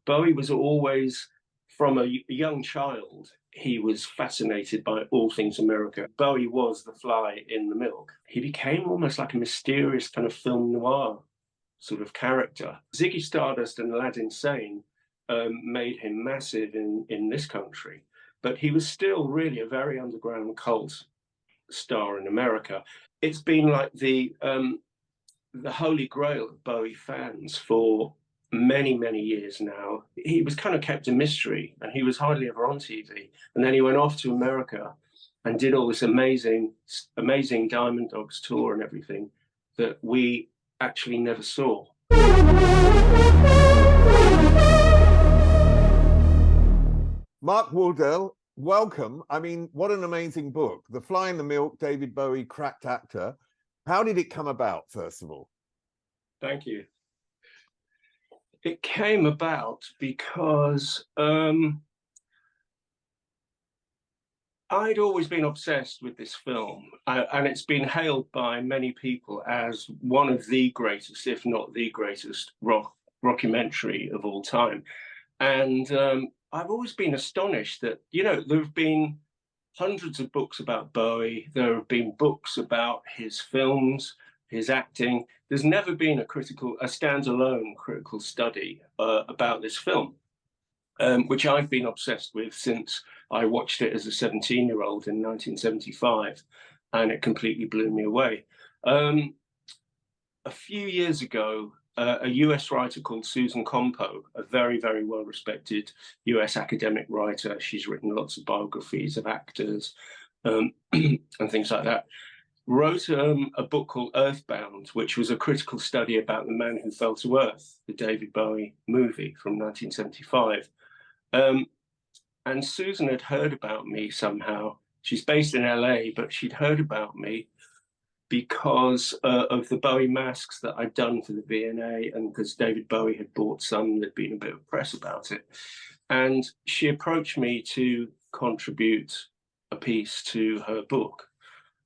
Bowie was always, from a young child, he was fascinated by all things America. Bowie was the fly in the milk. He became almost like a mysterious kind of film noir sort of character. Ziggy Stardust and Aladdin Sane made him massive in this country, but he was still really a very underground cult star in America. It's been like the holy grail of Bowie fans for many, many years now. He was kind of kept a mystery, and he was hardly ever on TV. And then he went off to America and did all this amazing Diamond Dogs tour and everything that we actually never saw. Mark Wardel, welcome. I mean, what an amazing book. The Fly in the Milk, David Bowie, Cracked Actor. How did it come about, first of all? Thank you. It came about because I'd always been obsessed with this film, and it's been hailed by many people as one of the greatest, if not the greatest, rockumentary of all time. And I've always been astonished that, there have been hundreds of books about Bowie. There have been books about his films, his acting. There's never been a standalone critical study about this film, which I've been obsessed with since I watched it as a 17-year-old in 1975, and it completely blew me away. A few years ago, a US writer called Susan Compo, a very, very well-respected US academic writer, she's written lots of biographies of actors and things like that, wrote a book called Earthbound, which was a critical study about The Man Who Fell to Earth, the David Bowie movie from 1975. And Susan had heard about me somehow. She's based in LA, but she'd heard about me because of the Bowie masks that I'd done for the V&A, and because David Bowie had bought some, there'd been a bit of press about it. And she approached me to contribute a piece to her book,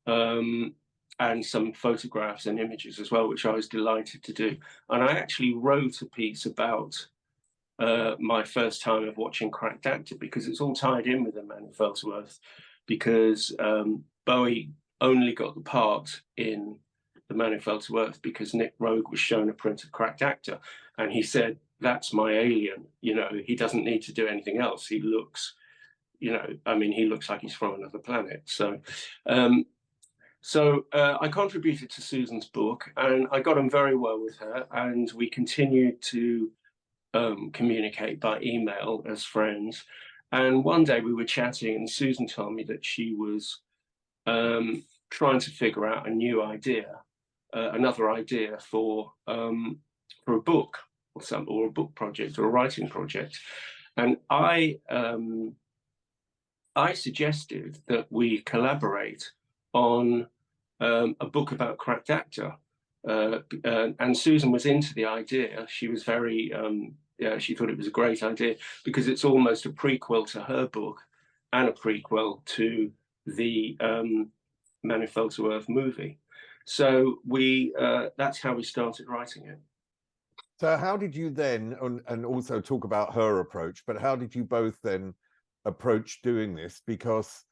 and some photographs and images as well, which I was delighted to do. And I actually wrote a piece about my first time of watching Cracked Actor, because it's all tied in with The Man Who Fell to Earth, because Bowie only got the part in The Man Who Fell to Earth because Nick Rogue was shown a print of Cracked Actor, and he said, "That's my alien, he doesn't need to do anything else. He looks, he looks like he's from another planet." So I contributed to Susan's book, and I got on very well with her, and we continued to communicate by email as friends. And one day we were chatting, and Susan told me that she was trying to figure out a new idea, another idea for a book or a book project or a writing project. And I suggested that we collaborate on a book about Cracked Actor. And Susan was into the idea. She was very, she thought it was a great idea because it's almost a prequel to her book and a prequel to the Man Who Fell to Earth movie. So that's how we started writing it. So how did you then, and also talk about her approach, but how did you both then approach doing this? Because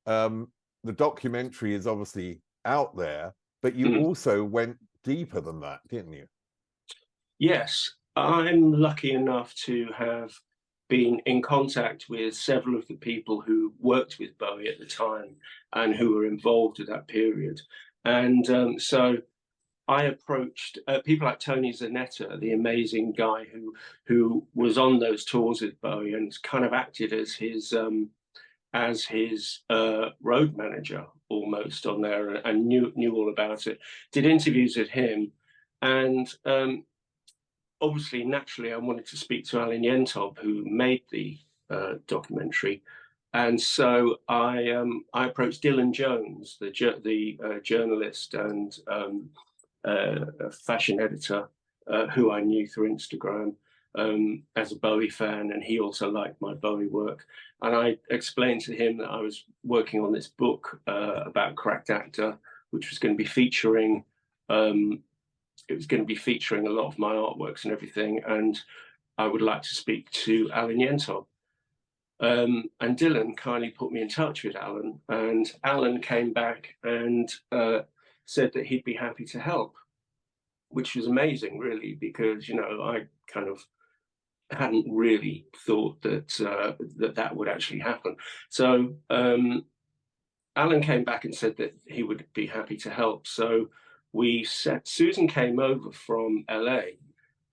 the documentary is obviously out there, but you also went deeper than that, didn't you? Yes, I'm lucky enough to have been in contact with several of the people who worked with Bowie at the time and who were involved at that period. And so I approached people like Tony Zanetta, the amazing guy who was on those tours with Bowie and kind of acted as his road manager almost on there, and knew all about it. Did interviews with him, and obviously, naturally, I wanted to speak to Alan Yentob, who made the documentary. And so I approached Dylan Jones, the journalist and fashion editor, who I knew through Instagram as a Bowie fan, and he also liked my Bowie work. And I explained to him that I was working on this book about Cracked Actor, which was going to be featuring. It was going to be featuring a lot of my artworks and everything. And I would like to speak to Alan Yentob. And Dylan kindly put me in touch with Alan, and Alan came back and said that he'd be happy to help, which was amazing, really, because, you know, I kind of hadn't really thought that that would actually happen. So Alan came back and said that he would be happy to help. So Susan came over from LA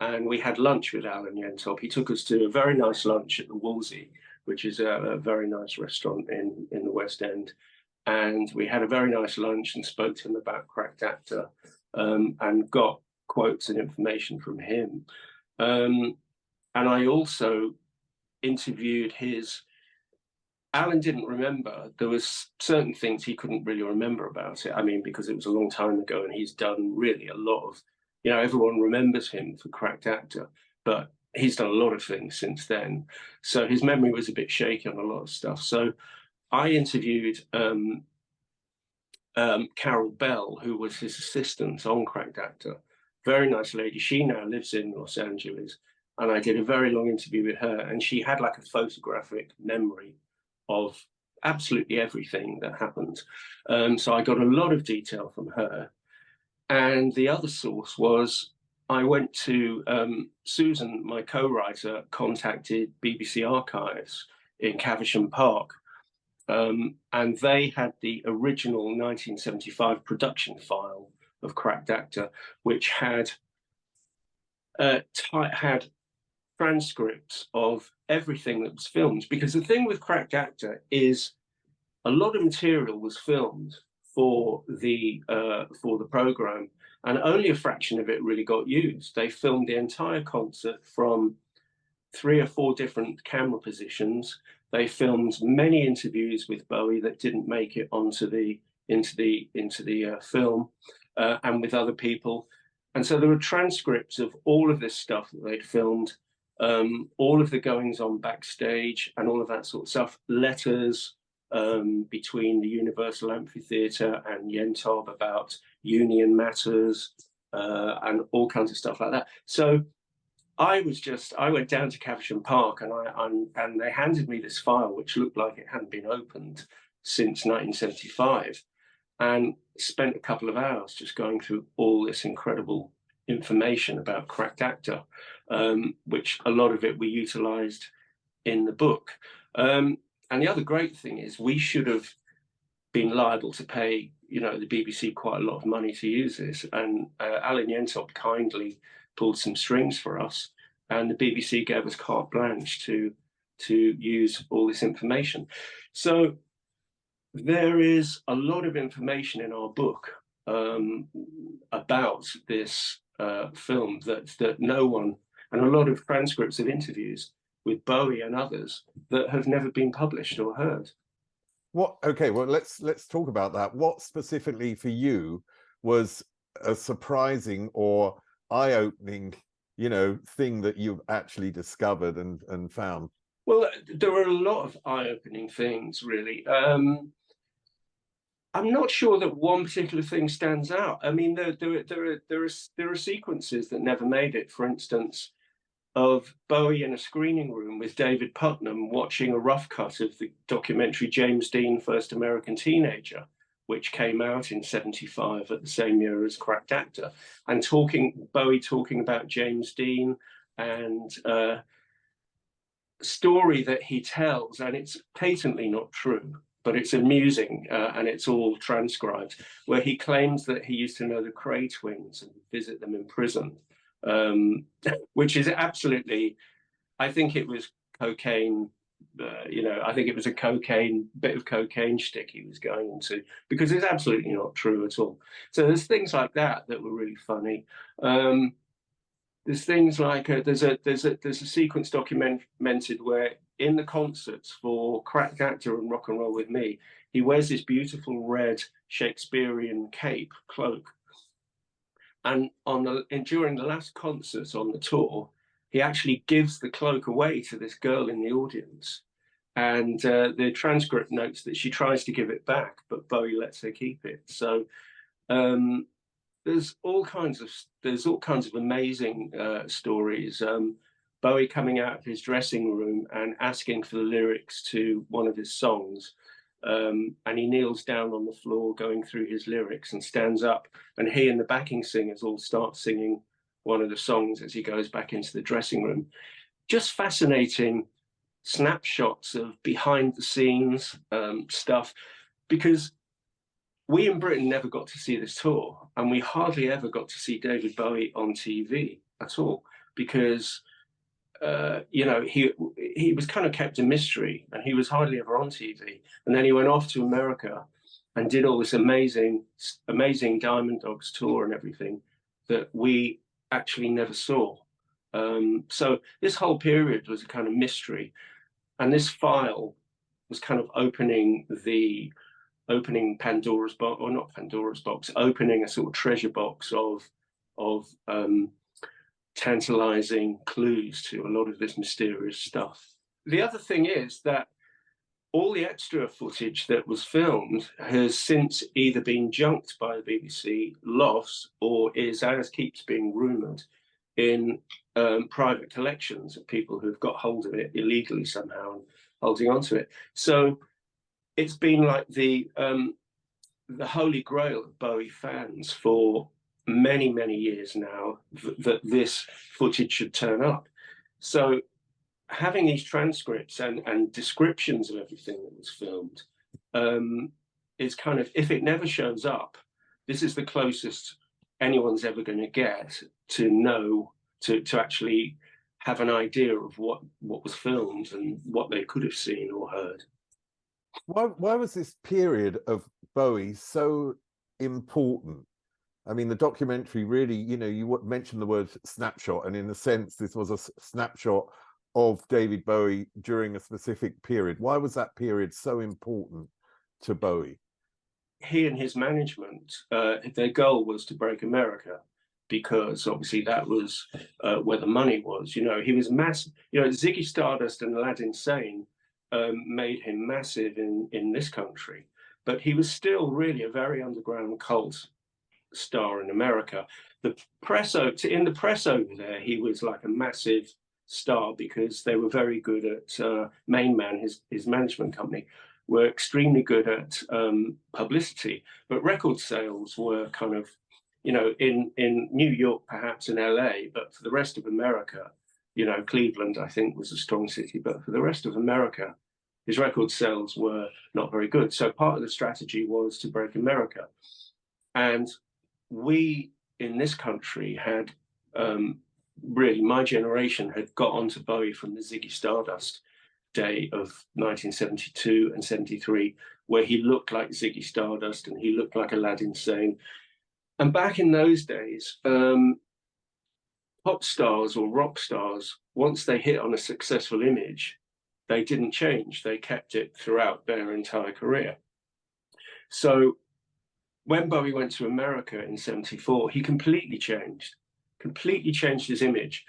and we had lunch with Alan Yentob. He took us to a very nice lunch at the Wolsey, which is a very nice restaurant in the West End. And we had a very nice lunch and spoke to him about Cracked Actor, and got quotes and information from him. And I also interviewed Alan didn't remember. There was certain things he couldn't really remember about it. I mean, because it was a long time ago and he's done really a lot of, you know, everyone remembers him for Cracked Actor, but he's done a lot of things since then. So his memory was a bit shaky on a lot of stuff. So I interviewed Carol Bell, who was his assistant on Cracked Actor. Very nice lady. She now lives in Los Angeles. And I did a very long interview with her, and she had like a photographic memory of absolutely everything that happened. So I got a lot of detail from her. And the other source was I went to Susan, my co-writer, contacted BBC Archives in Caversham Park. And they had the original 1975 production file of Cracked Actor, which had transcripts of everything that was filmed. Because the thing with Cracked Actor is a lot of material was filmed for the program, and only a fraction of it really got used. They filmed the entire concert from 3 or 4 different camera positions. They filmed many interviews with Bowie that didn't make it onto the film, and with other people. And so there were transcripts of all of this stuff that they'd filmed, all of the goings on backstage and all of that sort of stuff, letters between the Universal Amphitheatre and Yentob about union matters, and all kinds of stuff like that. So I went down to Caversham Park and they handed me this file, which looked like it hadn't been opened since 1975, and spent a couple of hours just going through all this incredible information about Cracked Actor, which a lot of it we utilized in the book. And the other great thing is we should have been liable to pay, you know, the BBC quite a lot of money to use this. And Alan Yentob kindly pulled some strings for us, and the BBC gave us carte blanche to use all this information. So there is a lot of information in our book about this film that no one, and a lot of transcripts of interviews with Bowie and others that have never been published or heard. Okay, well, let's talk about that. What specifically for you was a surprising or eye-opening, you know, thing that you've actually discovered and found? Well, there were a lot of eye-opening things, really. I'm not sure that one particular thing stands out. I mean, there are sequences that never made it. For instance, of Bowie in a screening room with David Putnam watching a rough cut of the documentary James Dean, First American Teenager, which came out in '75 at the same year as Cracked Actor, and Bowie talking about James Dean and story that he tells, and it's patently not true, but it's amusing, and it's all transcribed, where he claims that he used to know the Cray twins and visit them in prison, which is absolutely, I think it was cocaine, you know, I think it was a bit of cocaine shtick he was going into, because it's absolutely not true at all. So there's things like that that were really funny. There's things like there's a sequence documented where in the concerts for Cracked Actor and Rock and Roll with Me, he wears this beautiful red Shakespearean cloak. And during the last concerts on the tour, he actually gives the cloak away to this girl in the audience. And the transcript notes that she tries to give it back, but Bowie lets her keep it. So there's all kinds of amazing stories. Bowie coming out of his dressing room and asking for the lyrics to one of his songs. And he kneels down on the floor going through his lyrics and stands up, and he and the backing singers all start singing one of the songs as he goes back into the dressing room. Just fascinating snapshots of behind the scenes stuff, because we in Britain never got to see this tour, and we hardly ever got to see David Bowie on TV at all, because you know, he was kind of kept a mystery, and he was hardly ever on TV. And then he went off to America and did all this amazing Diamond Dogs tour and everything that we actually never saw. So this whole period was a kind of mystery, and this file was kind of opening Pandora's box, or not Pandora's box, opening a sort of treasure box of tantalizing clues to a lot of this mysterious stuff. The other thing is that all the extra footage that was filmed has since either been junked by the BBC, lost, or is, as keeps being rumoured, in private collections of people who've got hold of it illegally somehow and holding on to it. So it's been like the holy grail of Bowie fans for many, many years now that this footage should turn up. So having these transcripts and descriptions of everything that was filmed is kind of, if it never shows up, this is the closest anyone's ever going to get to know, to actually have an idea of what was filmed and what they could have seen or heard. Why was this period of Bowie so important? I mean, the documentary really, you know, you mentioned the word snapshot, and in a sense, this was a snapshot of David Bowie during a specific period. Why was that period so important to Bowie? He and his management, their goal was to break America, because obviously that was where the money was. You know, he was massive. You know, Ziggy Stardust and Aladdin Sane made him massive in this country, but he was still really a very underground cult star in America. In the press over there, he was like a massive star, because they were very good at Main Man, his management company, were extremely good at publicity, but record sales were kind of, you know, in New York, perhaps in LA, but for the rest of America, you know, Cleveland, I think, was a strong city, but for the rest of America, his record sales were not very good. So part of the strategy was to break America. And we in this country had really, my generation had got onto Bowie from the Ziggy Stardust day of 1972 and 73, where he looked like Ziggy Stardust and he looked like Aladdin Sane. And back in those days, pop stars or rock stars, once they hit on a successful image, they didn't change. They kept it throughout their entire career. So when Bowie went to America in 74, he completely changed his image.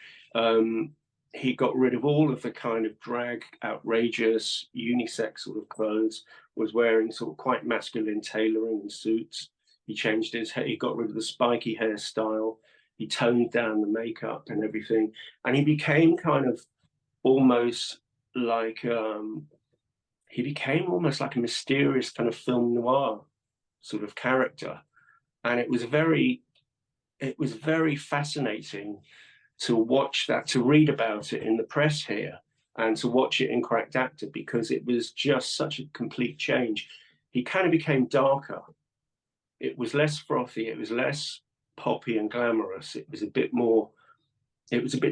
He got rid of all of the kind of drag, outrageous, unisex sort of clothes, was wearing sort of quite masculine tailoring and suits. He changed his hair, he got rid of the spiky hairstyle, he toned down the makeup and everything, and he became kind of almost like, a mysterious kind of film noir sort of character. And it was very fascinating to watch that, to read about it in the press here, and to watch it in Cracked Actor, because it was just such a complete change. He kind of became darker. It was less frothy, it was less poppy and glamorous. It was a bit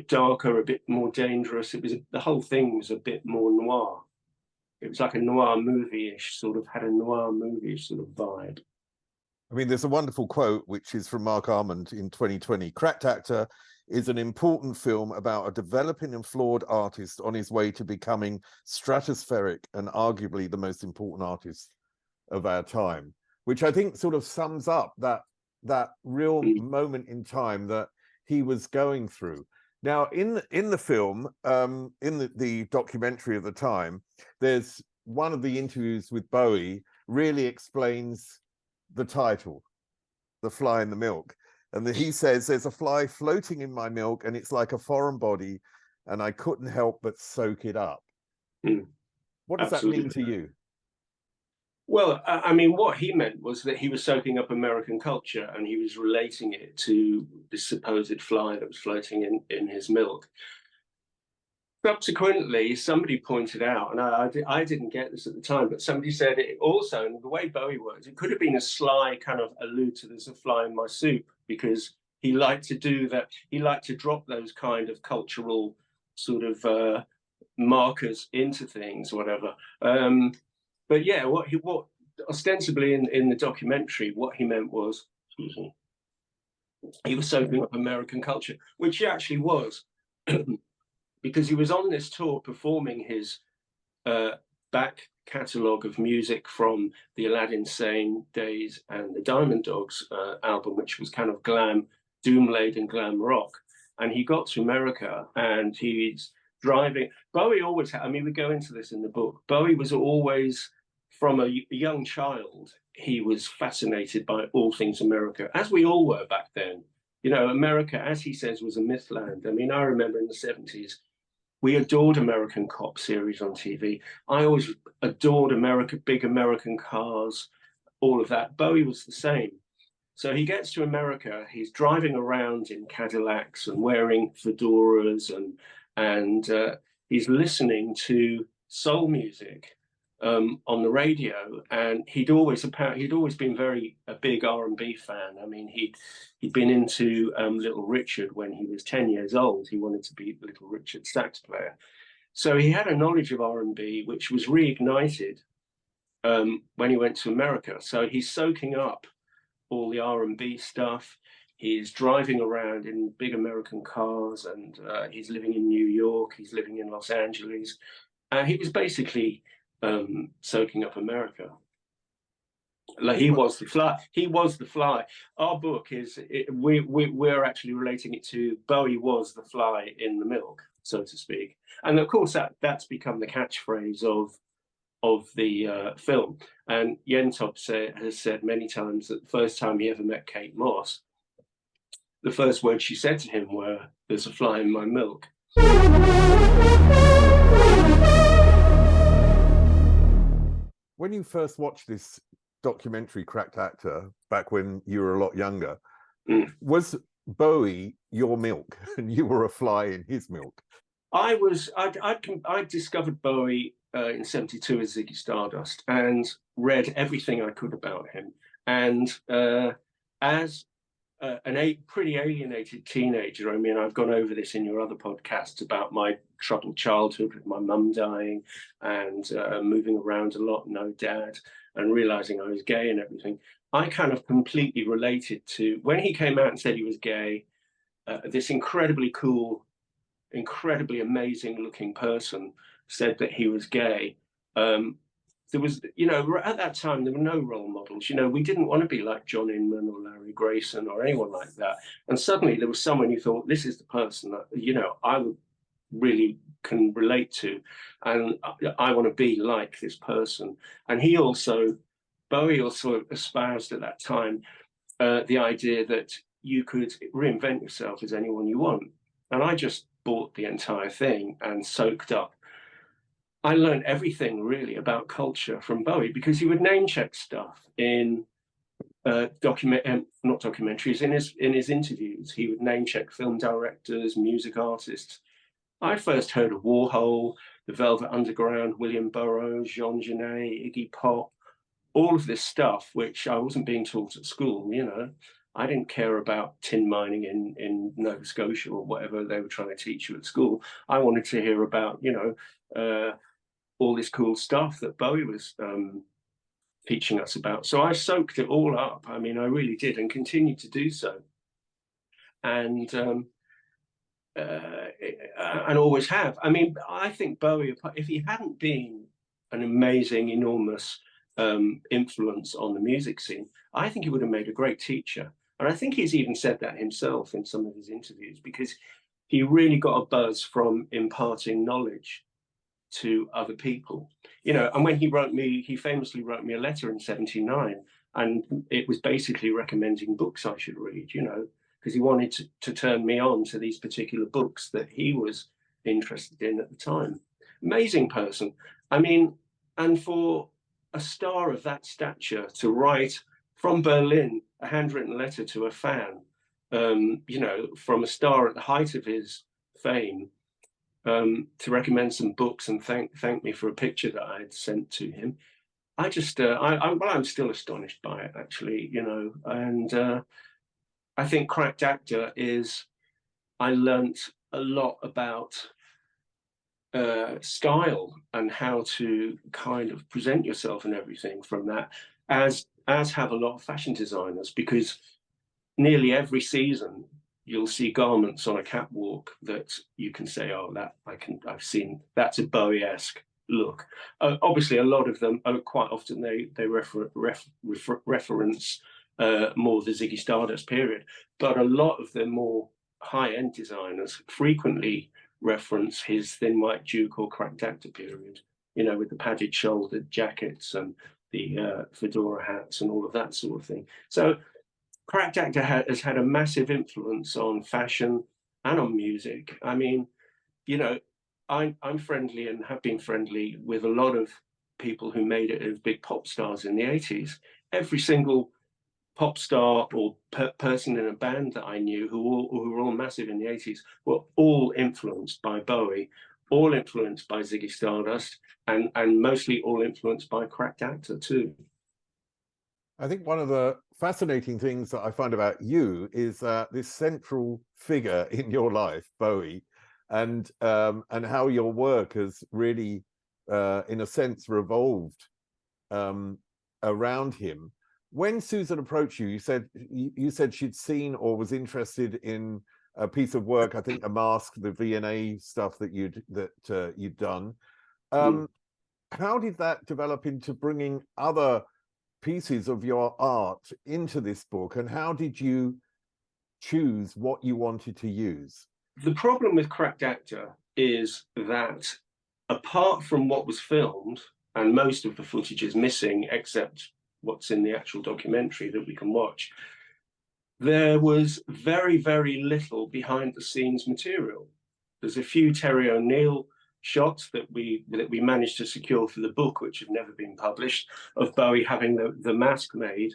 darker, a bit more dangerous. The whole thing was a bit more noir. It was like a noir movie-ish, sort of had a noir movie-ish sort of vibe. I mean, there's a wonderful quote, which is from Mark Armand in 2020. Cracked Actor is an important film about a developing and flawed artist on his way to becoming stratospheric and arguably the most important artist of our time, which I think sort of sums up that real moment in time that he was going through. Now, in the film, in the documentary of the time, there's one of the interviews with Bowie really explains the title, The Fly in the Milk. And he says, there's a fly floating in my milk and it's like a foreign body and I couldn't help but soak it up. Mm, What does that mean to absolutely. you? Well, I mean, what he meant was that he was soaking up American culture and he was relating it to the supposed fly that was floating in his milk. Subsequently, somebody pointed out, and I didn't get this at the time, but somebody said it also, and the way Bowie works, it could have been a sly kind of allude to there's a fly in my soup, because he liked to do that. He liked to drop those kind of cultural sort of markers into things, whatever. But yeah, what ostensibly in the documentary, what he meant was, excuse me, he was soaking up American culture, which he actually was. Because he was on this tour performing his back catalogue of music from the Aladdin Sane days and the Diamond Dogs album, which was kind of glam, doom-laden glam rock. And he got to America and he's driving. Bowie always had, I mean, we go into this in the book. Bowie was always, from a young child, he was fascinated by all things America, as we all were back then. You know, America, as he says, was a myth land. I mean, I remember in the 70s, we adored American cop series on TV. I always adored big American cars, all of that. Bowie was the same. So he gets to America, he's driving around in Cadillacs and wearing fedoras, and he's listening to soul music on the radio, and he'd always been a big R&B fan. I mean, he'd been into Little Richard when he was 10 years old. He wanted to be Little Richard's sax player, so he had a knowledge of R&B which was reignited when he went to America. So he's soaking up all the R&B stuff. He's driving around in big American cars, and he's living in New York. He's living in Los Angeles. He was basically soaking up America. Like he was the fly. He was the fly. Our book is we're actually relating it to Bowie was the fly in the milk, so to speak. And of course that's become the catchphrase of the film. And Yentob has said many times that the first time he ever met Kate Moss, the first words she said to him were, "There's a fly in my milk." When you first watched this documentary, Cracked Actor, back when you were a lot younger, was Bowie your milk and you were a fly in his milk? I discovered Bowie in '72 as Ziggy Stardust and read everything I could about him. And as pretty alienated teenager, I mean, I've gone over this in your other podcasts about my troubled childhood with my mum dying and moving around a lot, no dad, and realizing I was gay and everything. I kind of completely related to when he came out and said he was gay, this incredibly cool, incredibly amazing looking person said that he was gay. There was, you know, at that time, there were no role models. You know, we didn't want to be like John Inman or Larry Grayson or anyone like that. And suddenly there was someone you thought, this is the person that, you know, I would really can relate to. And I want to be like this person. And Bowie also espoused at that time the idea that you could reinvent yourself as anyone you want. And I just bought the entire thing and soaked up. I learned everything really about culture from Bowie because he would name check stuff in not documentaries, in his interviews. He would name check film directors, music artists. I first heard of Warhol, the Velvet Underground, William Burroughs, Jean Genet, Iggy Pop, all of this stuff, which I wasn't being taught at school, you know. I didn't care about tin mining in Nova Scotia or whatever they were trying to teach you at school. I wanted to hear about, you know, all this cool stuff that Bowie was teaching us about. So I soaked it all up. I mean, I really did, and continue to do so. And always have. I mean, I think Bowie, if he hadn't been an amazing, enormous influence on the music scene, I think he would have made a great teacher. And I think he's even said that himself in some of his interviews, because he really got a buzz from imparting knowledge to other people. You know, and when he famously wrote me a letter in '79, and it was basically recommending books I should read, you know, because he wanted to turn me on to these particular books that he was interested in at the time. Amazing person. I mean, and for a star of that stature to write from Berlin a handwritten letter to a fan, you know, from a star at the height of his fame, to recommend some books and thank me for a picture that I had sent to him. I just, I'm still astonished by it, actually, you know, and I think Cracked Actor is, I learnt a lot about style and how to kind of present yourself and everything from that, as have a lot of fashion designers, because nearly every season you'll see garments on a catwalk that you can say, oh, that I've seen, that's a Bowie-esque look. Obviously, a lot of them, quite often they reference more the Ziggy Stardust period, but a lot of the more high-end designers frequently reference his Thin White Duke or Cracked Actor period, you know, with the padded shouldered jackets and the fedora hats and all of that sort of thing. So Cracked Actor has had a massive influence on fashion and on music. I mean, you know, I'm friendly and have been friendly with a lot of people who made it as big pop stars in the 80s. Every single pop star or person in a band that I knew who were all massive in the 80s were all influenced by Bowie, all influenced by Ziggy Stardust, and mostly all influenced by Cracked Actor too. I think one of the fascinating things that I find about you is this central figure in your life, Bowie, and how your work has really, in a sense, revolved around him. When Susan approached you, you said she'd seen or was interested in a piece of work, I think a mask, the V&A stuff that you'd done. How did that develop into bringing other pieces of your art into this book, and how did you choose what you wanted to use? The problem with Cracked Actor is that apart from what was filmed, and most of the footage is missing except what's in the actual documentary that we can watch, there was very, very little behind the scenes material. There's a few Terry O'Neill shots that we managed to secure for the book, which have never been published, of Bowie having the mask made.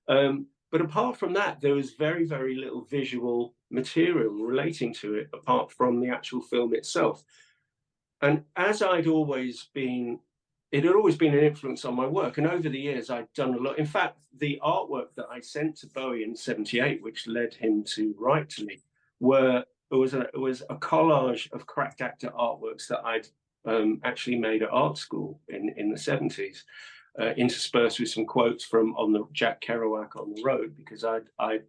But apart from that, there was very, very little visual material relating to it, apart from the actual film itself. And as it had always been an influence on my work. And over the years, I'd done a lot. In fact, the artwork that I sent to Bowie in '78, which led him to write to me, it was a collage of Cracked Actor artworks that I'd actually made at art school in the '70s, interspersed with some quotes from on the Jack Kerouac on the Road, because I'd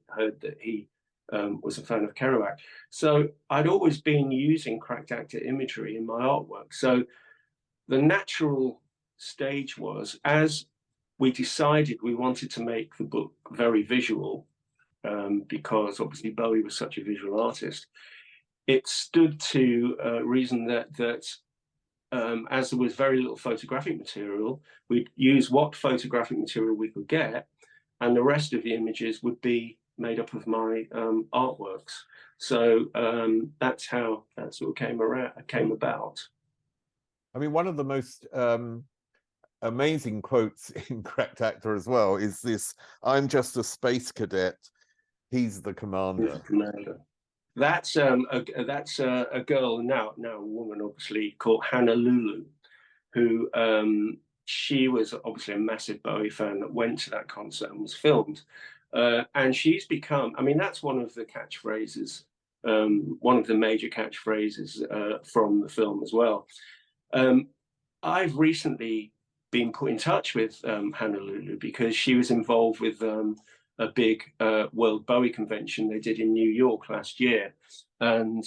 heard that he was a fan of Kerouac. So I'd always been using Cracked Actor imagery in my artwork. So the natural stage was, as we decided we wanted to make the book very visual, because obviously Bowie was such a visual artist, it stood to reason that as there was very little photographic material, we'd use what photographic material we could get, and the rest of the images would be made up of my artworks. So that's how that sort of came about. I mean, one of the most amazing quotes in Cracked Actor as well is this: "I'm just a space cadet, he's the commander." He's the commander. That's a girl, now a woman, obviously, called Hannah Lulu, who she was obviously a massive Bowie fan that went to that concert and was filmed. And she's become, I mean, that's one of the catchphrases, one of the major catchphrases from the film as well. I've recently been put in touch with Hannah Lulu because she was involved with a big World Bowie convention they did in New York last year. And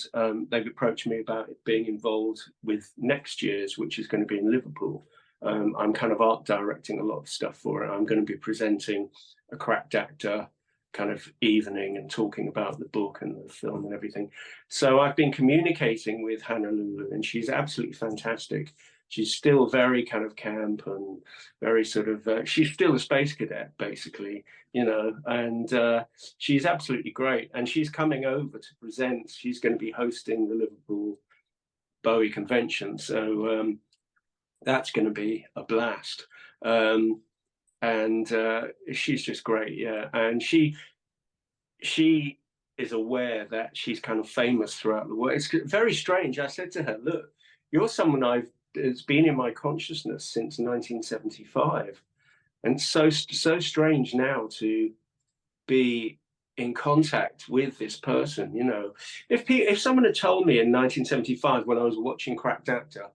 they've approached me about it being involved with next year's, which is going to be in Liverpool. I'm kind of art directing a lot of stuff for it. I'm going to be presenting a Cracked Actor kind of evening and talking about the book and the film and everything. So I've been communicating with Hannah Lulu, and she's absolutely fantastic. She's still very kind of camp and very sort of, she's still a space cadet, basically, you know, and she's absolutely great. And she's coming over to present. She's going to be hosting the Liverpool Bowie convention. So that's going to be a blast. And she's just great, yeah. And she is aware that she's kind of famous throughout the world. It's very strange. I said to her, "Look, you're someone it's been in my consciousness since 1975, and so strange now to be in contact with this person." You know, if someone had told me in 1975 when I was watching Cracked Actor,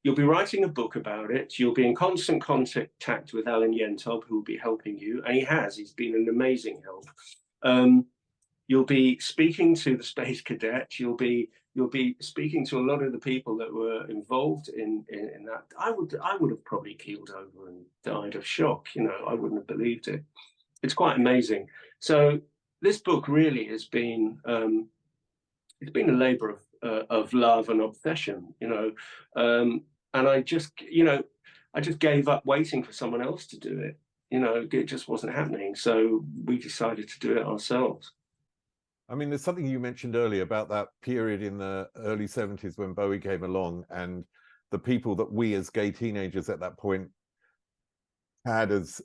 you'll be writing a book about it, you'll be in constant contact with Alan Yentob, who will be helping you, and he's been an amazing help. You'll be speaking to the space cadet, you'll be speaking to a lot of the people that were involved in that. I would have probably keeled over and died of shock. You know, I wouldn't have believed it. It's quite amazing. So this book really has been it's been a labor of love and obsession, you know. And I just gave up waiting for someone else to do it. You know, it just wasn't happening. So we decided to do it ourselves. I mean, there's something you mentioned earlier about that period in the early 70s when Bowie came along, and the people that we as gay teenagers at that point had as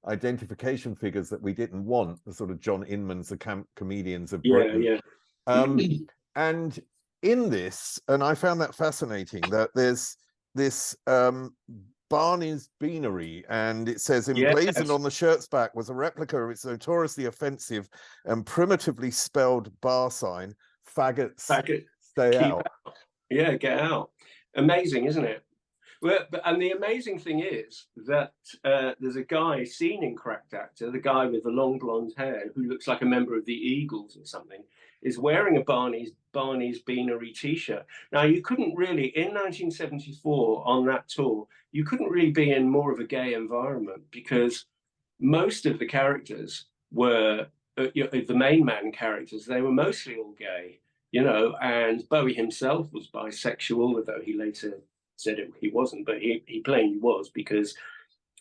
identification figures that we didn't want, the sort of John Inmans, the camp comedians of Britain. Yeah. And in this, and I found that fascinating, that there's this Barney's Beanery, and it says emblazoned on the shirt's back was a replica of its notoriously offensive and primitively spelled bar sign, faggots, stay out. Yeah, get out. Amazing, isn't it? Well, and the amazing thing is that there's a guy seen in Cracked Actor, the guy with the long blonde hair who looks like a member of the Eagles or something, is wearing a Barney's Beanery t-shirt. Now, you couldn't really, in 1974 on that tour, you couldn't really be in more of a gay environment because most of the characters were, the main man characters, they were mostly all gay, you know, and Bowie himself was bisexual, although he later said he wasn't, but he plainly was, because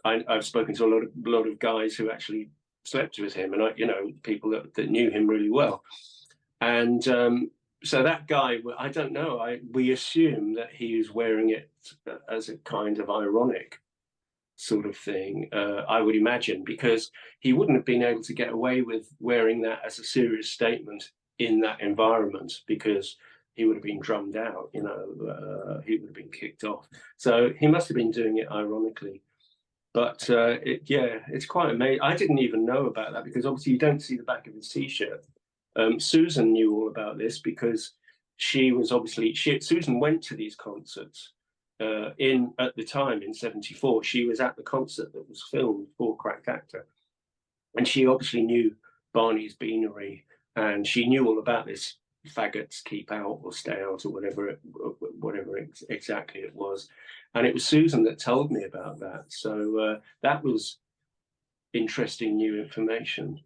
I've spoken to a lot of guys who actually slept with him, and people that knew him really well. And so that guy, I don't know, we assume that he was wearing it as a kind of ironic sort of thing, I would imagine, because he wouldn't have been able to get away with wearing that as a serious statement in that environment, because he would have been drummed out, you know, he would have been kicked off. So he must have been doing it ironically. But it's quite amazing. I didn't even know about that, because obviously you don't see the back of his t-shirt. Susan knew all about this because Susan went to these concerts at the time in 74. She was at the concert that was filmed for Cracked Actor. And she obviously knew Barney's Beanery, and she knew all about this faggots keep out or stay out, or whatever exactly it was. And it was Susan that told me about that. So that was interesting new information.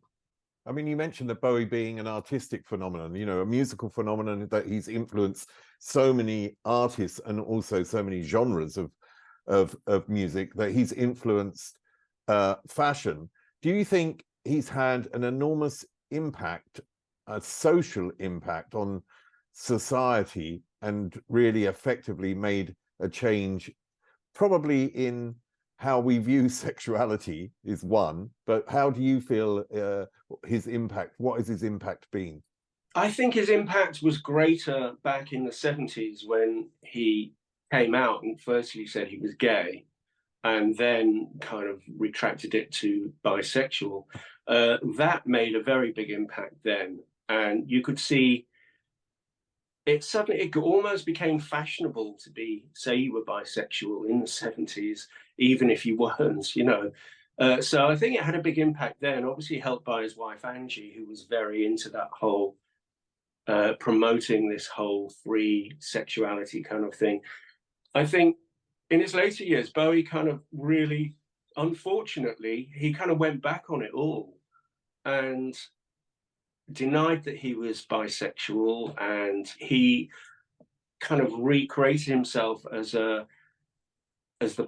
I mean, you mentioned that Bowie being an artistic phenomenon, you know, a musical phenomenon, that he's influenced so many artists and also so many genres of music, that he's influenced fashion. Do you think he's had an enormous impact, a social impact on society, and really effectively made a change, probably in how we view sexuality is one, but how do you feel his impact, what has his impact been? I think his impact was greater back in the 70s when he came out and firstly said he was gay, and then kind of retracted it to bisexual. That made a very big impact then. And you could see it almost became fashionable to say you were bisexual in the 70s, even if you weren't, you know. So I think it had a big impact then, obviously helped by his wife, Angie, who was very into that whole promoting this whole free sexuality kind of thing. I think in his later years, Bowie kind of really, unfortunately, he kind of went back on it all and denied that he was bisexual, and he kind of recreated himself as the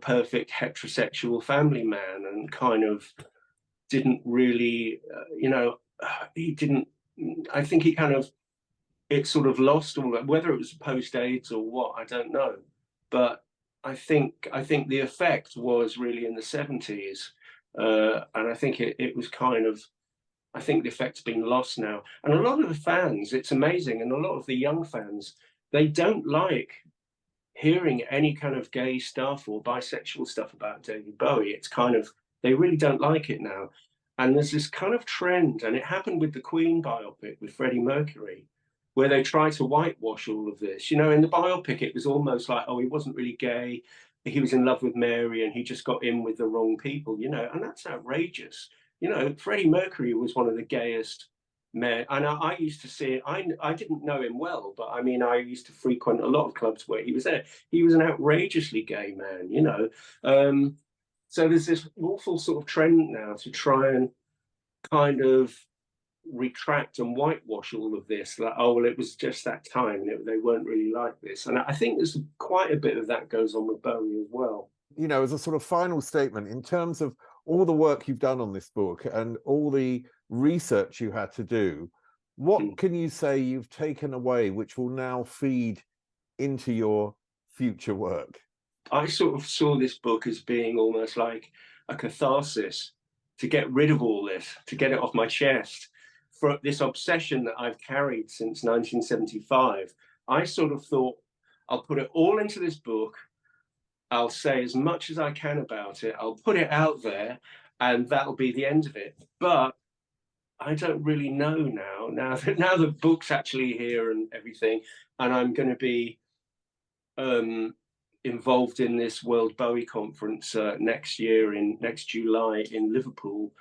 perfect heterosexual family man, and kind of didn't really, I think he kind of it sort of lost all that, whether it was post-AIDS or what, I don't know. But I think the effect was really in the 70s. And I think it was kind of, I think the effect's been lost now. And a lot of the fans, it's amazing, and a lot of the young fans, they don't like hearing any kind of gay stuff or bisexual stuff about David Bowie. It's kind of, they really don't like it now. And there's this kind of trend, and it happened with the Queen biopic with Freddie Mercury, where they try to whitewash all of this. You know, in the biopic, it was almost like, oh, he wasn't really gay. He was in love with Mary and he just got in with the wrong people, you know, and that's outrageous. You know, Freddie Mercury was one of the gayest men. And I used to see it. I didn't know him well, but I mean, I used to frequent a lot of clubs where he was there. He was an outrageously gay man, you know. So there's this awful sort of trend now to try and kind of retract and whitewash all of this, that, oh, well, it was just that time, they weren't really like this. And I think there's quite a bit of that goes on with Bowie as well. You know, as a sort of final statement, in terms of all the work you've done on this book and all the research you had to do, what can you say you've taken away which will now feed into your future work? I sort of saw this book as being almost like a catharsis to get rid of all this, to get it off my chest. For this obsession that I've carried since 1975, I sort of thought, I'll put it all into this book. I'll say as much as I can about it. I'll put it out there, and that'll be the end of it. But I don't really know now. Now the book's actually here and everything, and I'm going to be involved in this World Bowie Conference next July in Liverpool.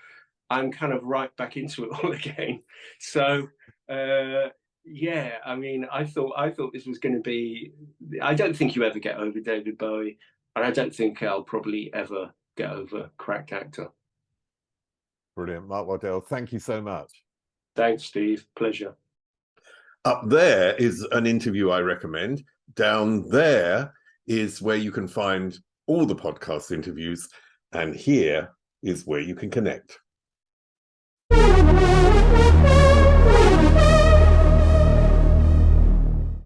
I'm kind of right back into it all again. So yeah, I mean, I thought this was going to be. I don't think you ever get over David Bowie, and I don't think I'll probably ever get over Cracked Actor. Brilliant, Mark Wardel. Thank you so much. Thanks, Steve. Pleasure. Up there is an interview I recommend. Down there is where you can find all the podcast interviews, and here is where you can connect.